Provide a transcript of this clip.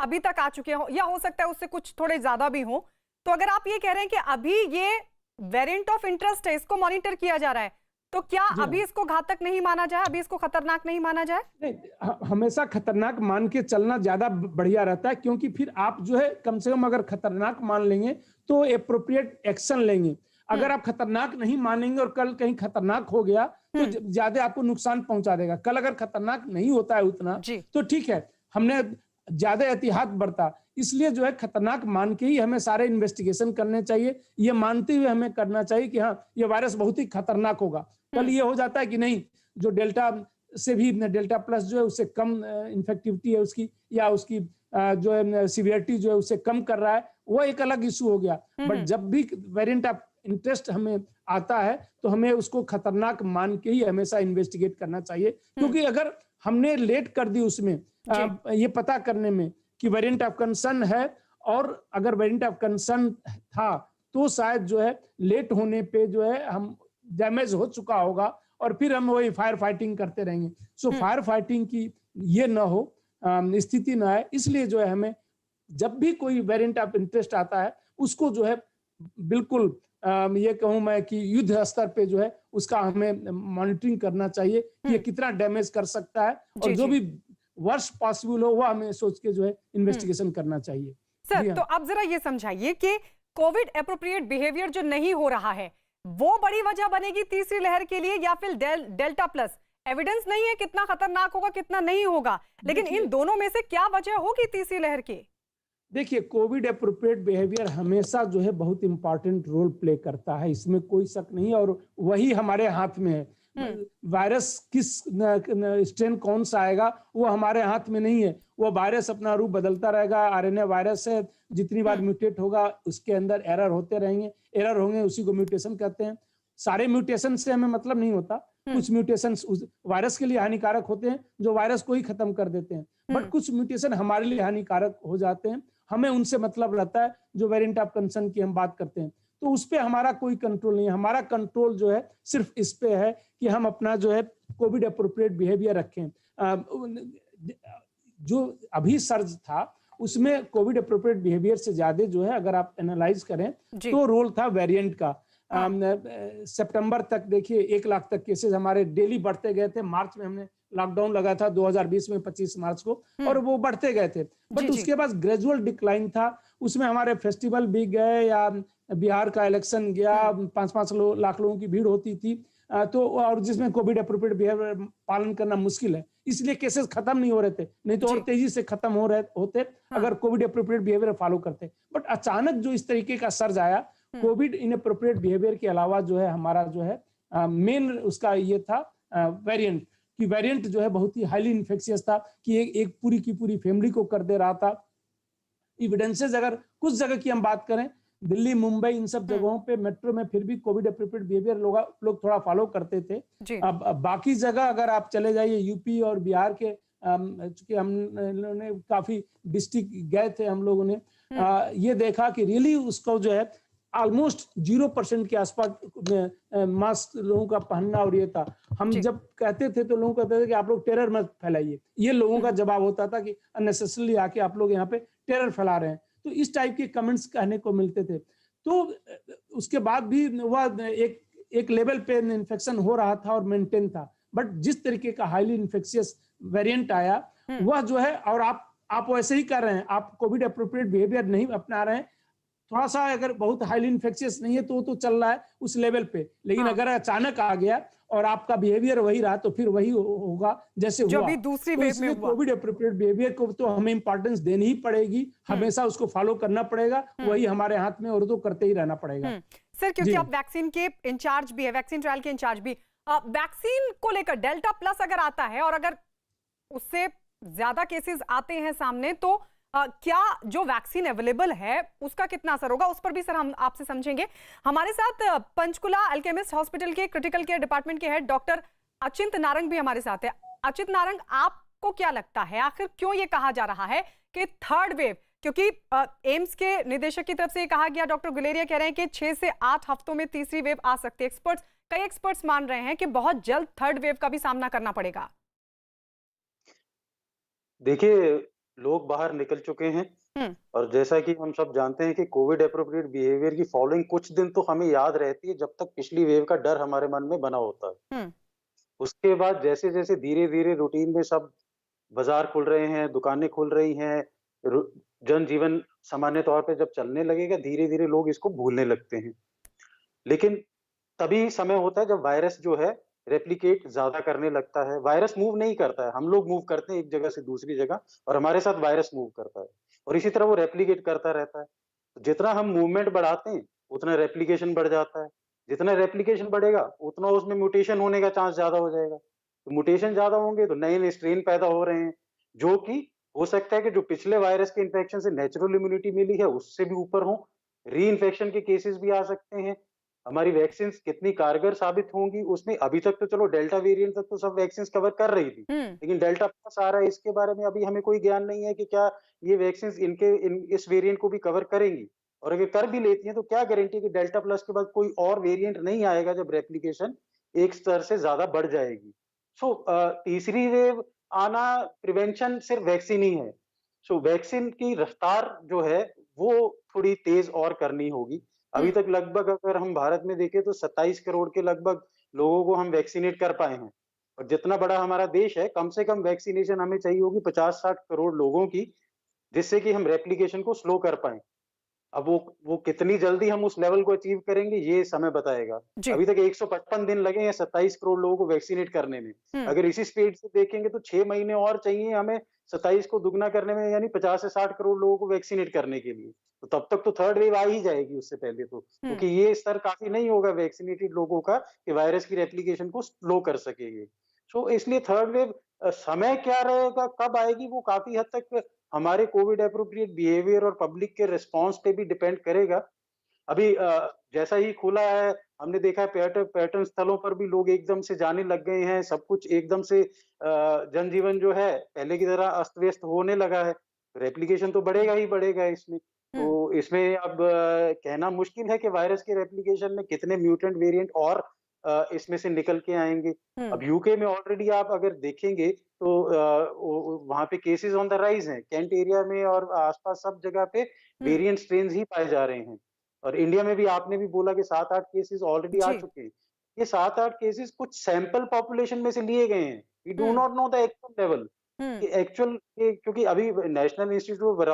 अभी तक आ चुके हो, या हो सकता है उससे कुछ थोड़े ज्यादा भी हो, तो अगर आप ये कह रहे हैं कि अभी ये वेरिएंट ऑफ इंटरेस्ट है, इसको मॉनिटर किया जा रहा है, तो क्या अभी इसको घातक नहीं माना जाए, अभी इसको खतरनाक नहीं माना जाए? नहीं, हमेशा खतरनाक मान के चलना ज्यादा बढ़िया रहता है, क्योंकि फिर आप जो है कम से कम अगर खतरनाक मान लेंगे तो एप्रोप्रिएट एक्शन लेंगे। अगर आप खतरनाक नहीं मानेंगे और कल कहीं खतरनाक हो गया तो ज्यादा आपको नुकसान पहुंचा देगा। कल अगर खतरनाक नहीं होता है उतना तो ठीक है, हमने ज्यादा एहतियात बरता, इसलिए जो है खतरनाक मान के ही हमें सारे इन्वेस्टिगेशन करने चाहिए। ये मानते हुए हमें करना चाहिए कि हाँ, ये वायरस बहुत ही खतरनाक होगा। कल ये हो जाता है कि नहीं, जो डेल्टा से भी डेल्टा प्लस जो है उससे कम इन्फेक्टिविटी है उसकी, या उसकी जो है सीवियरिटी जो है उससे कम कर रहा है, वो एक अलग इशू हो गया। बट जब भी वेरिएंट ऑफ इंटरेस्ट हमें आता है तो हमें उसको खतरनाक मान के ही हमेशा इन्वेस्टिगेट करना चाहिए, क्योंकि अगर हमने लेट कर दी उसमें ये पता करने में कि वेरिएंट ऑफ कंसर्न है, और अगर वेरिएंट ऑफ कंसर्न था तो शायद जो है लेट होने पे जो है हम डैमेज हो चुका होगा और फिर हम वही फायर फाइटिंग करते रहेंगे। सो फायर फाइटिंग की ये ना हो, स्थिति ना है, इसलिए जो है हमें जब भी कोई वेरिएंट ऑफ इंटरेस्ट आता है उसको जो है बिल्कुल ये कहूं मैं कि युद्ध स्तर पे जो है उसका हमें मॉनिटरिंग करना चाहिए कि ये कितना डैमेज कर सकता है, और जो भी वर्स्ट पॉसिबल हो वह हमें सोच के जो है इन्वेस्टिगेशन करना चाहिए। सर, तो अब जरा ये समझाइए कि कोविड एप्रोप्रिएट बिहेवियर जो नहीं हो रहा है वो बड़ी वजह बनेगी तीसरी लहर के लिए, या फिर डेल्टा प्लस? एविडेंस नहीं है कितना खतरनाक होगा कितना नहीं होगा, लेकिन इन दोनों में से क्या वजह होगी तीसरी लहर की? देखिए, कोविड एप्रोप्रिएट बिहेवियर हमेशा जो है बहुत इंपॉर्टेंट रोल प्ले करता है, इसमें कोई शक नहीं है, और वही हमारे हाथ में है। वायरस किस स्ट्रेन कौन सा आएगा वो हमारे हाथ में नहीं है, वो वायरस अपना रूप बदलता रहेगा। आरएनए वायरस है, जितनी बार म्यूटेट होगा उसके अंदर एरर होते रहेंगे, एरर होंगे, उसी को म्यूटेशन कहते हैं। सारे म्यूटेशन से हमें मतलब नहीं होता, कुछ म्यूटेशन वायरस के लिए हानिकारक होते हैं जो वायरस को ही खत्म कर देते हैं, बट कुछ म्यूटेशन हमारे लिए हानिकारक हो जाते हैं, हमें उनसे मतलब रहता है। जो वेरिएंट ऑफ कंसर्न की हम बात करते हैं तो उस पे हमारा कोई कंट्रोल नहीं है। हमारा कंट्रोल जो है सिर्फ इस पे है कि हम अपना जो है कोविड एप्रोप्रिएट बिहेवियर रखें। जो अभी सर्ज था उसमें कोविड एप्रोप्रिएट बिहेवियर से ज्यादा जो है अगर आप एनालाइज करें तो रोल था वेरिएंट का। सितंबर तक देखिए 1 लाख तक केसेस हमारे डेली बढ़ते गए थे। मार्च में हमने लॉकडाउन लगा था 2020 में 25 मार्च को, और वो बढ़ते गए थे, बट उसके बाद ग्रेजुअल डिक्लाइन था। उसमें हमारे फेस्टिवल भी गए, या बिहार का इलेक्शन गया, 5-5 लाख लोगों की भीड़ होती थी, तो और जिसमें कोविड एप्रोप्रिएट बिहेवियर पालन करना मुश्किल है, इसलिए केसेस खत्म नहीं हो रहे थे, नहीं तो और तेजी से खत्म हो रहे होते अगर कोविड एप्रोप्रिएट बिहेवियर फॉलो करते। बट अचानक जो इस तरीके का सर्ज आया कोविड इनएप्रोप्रिएट बिहेवियर के अलावा जो है हमारा जो है मेन उसका ये था वेरिएंट, कि वेरिएंट जो है बहुत ही हाईली इन्फेक्शियस था, कि एक पूरी की पूरी फैमिली को कर दे रहा था। इविडेंसेस अगर कुछ जगह की हम बात करें, दिल्ली, मुंबई, इन सब जगहों पे मेट्रो में फिर भी कोविड एप्रोप्रिएट बिहेवियर लोग थोड़ा फॉलो करते थे। अब बाकी जगह अगर आप चले जाइए, यूपी और बिहार के, चूंकि हम लोगों ने काफी डिस्ट्रिक्ट गए थे, हम लोगों ने ये देखा कि रियली उसको जो है ऑलमोस्ट 0% के आसपास मास्क लोगों का पहनना, और ये था हम जब कहते थे तो लोग कहते थे कि आप लोग टेरर मत फैलाइए, ये लोगों का जवाब होता था कि अननेसेसरली आके आप लोग यहाँ पे टेरर फैला रहे हैं। तो इस टाइप के कमेंट्स कहने को मिलते थे। तो उसके बाद भी वह एक लेवल पे इन्फेक्शन हो रहा था और मेंटेन था, बट जिस तरीके का हाईली इन्फेक्शियस वेरिएंट आया वह जो है, और आप वैसे ही कर रहे हैं, आप कोविड एप्रोप्रिएट बिहेवियर नहीं अपना रहे हैं, थोड़ा सा अगर बहुत हाईली इन्फेक्शियस नहीं है तो चल रहा है उस लेवल पे, लेकिन अगर अचानक आ गया और आपका बिहेवियर वही रहा तो फिर वही होगा जैसे हुआ। भी दूसरी वेव में हुआ। कोविड एप्रोप्रिएट बिहेवियर को तो हमें इंपॉर्टेंस देनी ही पड़ेगी, हमेशा उसको फॉलो करना पड़ेगा, वही हमारे हाथ में, और तो करते ही रहना पड़ेगा। सर, क्योंकि आप वैक्सीन के इंचार्ज भी है, वैक्सीन ट्रायल के इंचार्ज भी, वैक्सीन को लेकर डेल्टा प्लस अगर आता है और अगर उससे ज्यादा केसेस आते हैं सामने, तो क्या जो वैक्सीन अवेलेबल है उसका कितना असर होगा, उस पर भी सर हम आपसे समझेंगे। हमारे साथ पंचकुला अल्केमिस्ट हॉस्पिटल के क्रिटिकल केयर डिपार्टमेंट के हेड डॉक्टर अचिंत नारंग भी हमारे साथ है। अचिंत नारंग, आपको क्या लगता है आखिर क्यों ये कहा जा रहा है कि थर्ड वेव, क्योंकि एम्स के निदेशक की तरफ से ये कहा गया, डॉक्टर गुलेरिया कह रहे हैं कि 6 से 8 हफ्तों में तीसरी वेव आ सकती है। कई एक्सपर्ट्स मान रहे हैं कि बहुत जल्द थर्ड वेव का भी सामना करना पड़ेगा। देखिए, लोग बाहर निकल चुके हैं हम्म। और जैसा कि हम सब जानते हैं कि कोविड एप्रोप्रिएट बिहेवियर की फॉलोइंग कुछ दिन तो हमें याद रहती है जब तक पिछली वेव का डर हमारे मन में बना होता है। हम्म। उसके बाद जैसे-जैसे धीरे-धीरे रूटीन में सब बाजार खुल रहे हैं, दुकानें खुल रही हैं, रु जनजीवन सामान्य तौर पे जब चलने लगेगा, धीरे-धीरे लोग इसको भूलने लगते हैं। लेकिन तभी समय होता है जब वायरस जो है रेप्लिकेट ज़्यादा करने लगता है। वायरस मूव नहीं करता है, हम लोग मूव करते हैं एक जगह से दूसरी जगह और हमारे साथ वायरस मूव करता है और इसी तरह वो रेप्लिकेट करता रहता है। जितना हम मूवमेंट बढ़ाते हैं, उतना रेप्लिकेशन बढ़ जाता है। जितना रेप्लिकेशन बढ़ेगा, उतना उसमें म्यूटेशन होने का चांस ज़्यादा हो जाएगा। तो म्यूटेशन ज़्यादा होंगे तो नए-नए स्ट्रेन पैदा हो रहे हैं, जो कि हो सकता है कि जो पिछले वायरस के इन्फेक्शन से नेचुरल इम्यूनिटी मिली है, उससे भी ऊपर हो। री-इन्फेक्शन के केसेस भी आ सकते हैं। हमारी वैक्सीन्स कितनी कारगर साबित होंगी, उसमें अभी तक तो चलो डेल्टा वेरिएंट तक तो सब वैक्सीन्स कवर कर रही थी। हम्म। लेकिन डेल्टा प्लस आ रहा है, इसके बारे में अभी हमें कोई ज्ञान नहीं है कि क्या ये वैक्सीन्स इस वेरिएंट को भी कवर करेंगी। और अगर कर भी लेती हैं तो क्या गारंटी है कि डेल्टा प्लस के बाद कोई और वेरिएंट नहीं आएगा जब रेप्लिकेशन एक स्तर से ज्यादा बढ़ जाएगी। तीसरी वेव आना प्रिवेंशन सिर्फ वैक्सीन ही है। वैक्सीन की रफ्तार जो है वो थोड़ी तेज और करनी होगी। अभी हम्म। तक लगभग अगर हम भारत में देखें तो 27 करोड़ के लगभग लोगों को हम वैक्सीनेट कर पाए हैं और जितना बड़ा हमारा देश है कम से कम वैक्सीनेशन हमें चाहिए होगी 50-60 करोड़ लोगों की, जिससे कि हम रेप्लिकेशन को स्लो कर पाएं। अब वो कितनी जल्दी हम उस लेवल को अचीव करेंगे ये समय बताएगा। जी। अभी तक 155 दिन लगे हैं 27 करोड़ लोगों को वैक्सीनेट करने में। हम्म। अगर इसी स्पीड से देखेंगे तो 6 महीने और चाहिए हमें 27 को दुगना करने में, यानी 50 से 60 करोड़ लोगों को वैक्सीनेट करने के लिए। तो तब तक तो थर्ड वेव आ ही जाएगी उससे पहले तो, क्योंकि ये स्तर काफ़ी नहीं होगा वैक्सिनेटेड लोगों का कि वायरस की रेप्लिकेशन को स्लो कर सकेंगे। इसलिए थर्ड वेव समय क्या रहेगा, कब आएगी, वो काफ़ी हद तक हमारे कोविड एप्रोप्रिएट बिहेवियर और पब्लिक के रिस्पॉन्स पे भी डिपेंड करेगा। अभी जैसा ही खुला है, हमने देखा है पर्यटन स्थलों पर भी लोग एकदम से जाने लग गए हैं, सब कुछ एकदम से जनजीवन जो है पहले की तरह अस्त-व्यस्त होने लगा है। रेप्लिकेशन तो बढ़ेगा ही बढ़ेगा इसमें। हम्म। तो इसमें अब कहना मुश्किल है कि वायरस के रेप्लिकेशन में कितने म्यूटेंट वेरिएंट और इसमें से निकल के आएँगे। हम्म। अब यूके में ऑलरेडी आप अगर देखेंगे तो वहाँ पे केसेस ऑन द राइज़ हैं। कैंट एरिया में और आस-पास सब जगह पे हम्म। वेरिएंट स्ट्रेन्स ही पाए जा रहे हैं। और इंडिया में भी आपने भी बोला कि 7-8 केसेस ऑलरेडी आ जी। चुके हैं। ये 7-8 केसेस कुछ सैंपल पॉपुलेशन में से लिए गए हैं। We do hmm. Not know the actual level hmm. कि एक्चुअल, क्योंकि अभी नेशनल इंस्टीट्यूट ऑफ वायरोलॉजी